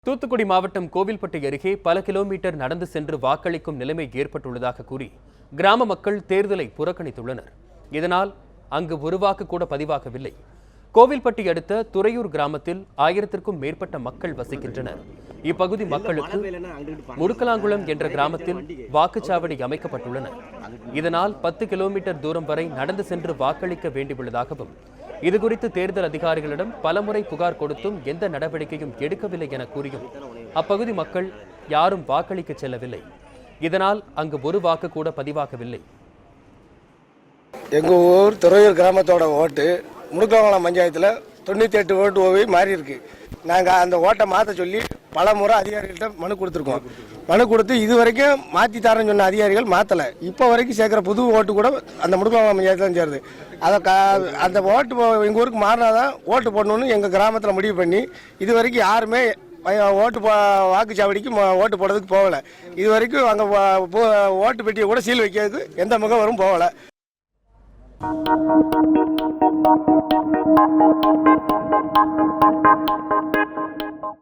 தூத்துக்குடி மாவட்டம் கோவில்பட்டி அருகே பல கிலோமீட்டர் நடந்து சென்று வாக்களிக்கும் நிலைமை ஏற்பட்டுள்ளதாக கூறி கிராம மக்கள் தேர்தலை புறக்கணித்துள்ளனர். இதனால் அங்கு ஒரு வாக்கு கூட பதிவாகவில்லை. கோவில்பட்டி அடுத்த துறையூர் கிராமத்தில் 1000க்கும் மேற்பட்ட மக்கள் வசிக்கின்றனர். இப்பகுதி மக்களுக்கு முடுக்கலாங்குளம் என்ற கிராமத்தில் வாக்குச்சாவடி அமைக்கப்பட்டுள்ளன. இதனால் 10 கிலோமீட்டர் தூரம் வரை நடந்து சென்று வாக்களிக்க வேண்டியுள்ளதாகவும், இதுகுறித்து தேர்தல் அதிகாரிகளிடம் பலமுறை புகார் கொடுத்தும் எந்த நடவடிக்கையும் எடுக்கவில்லை என கூறியும் அப்பகுதி மக்கள் யாரும் வாக்களிக்க செல்லவில்லை. இதனால் அங்கு ஒரு வாக்கு கூட பதிவாகவில்லை. எங்கள் ஊர் துறையூர் கிராமத்தோட ஓட்டு முடுக்கலாங்குளம் பஞ்சாயத்தில் 98 ஓட்டு போய் மாறி இருக்கு. நாங்கள் அந்த ஓட்டை மாற்ற சொல்லி பல முறை அதிகாரிகள்கிட்ட மனு கொடுத்துருக்கோம். மனு கொடுத்து இது வரைக்கும் மாற்றி தரேன்னு சொன்ன அதிகாரிகள் மாற்றலை. இப்போ வரைக்கும் சேர்க்குற புது ஓட்டு கூட அந்த முடுக்கலாங்குளம் பஞ்சாயத்தில் தான் சேருது. அதை அந்த ஓட்டு எங்கள் ஊருக்கு மாறினாதான் ஓட்டு போடணும்னு எங்கள் கிராமத்தில் முடிவு பண்ணி இது வரைக்கும் யாருமே வாக்குச்சாவடிக்கு ஓட்டு போடுறதுக்கு போகலை. இது வரைக்கும் அங்கே ஓட்டு பெட்டியை கூட சீல் வைக்கிறதுக்கு எந்த முகவரும் போகலை.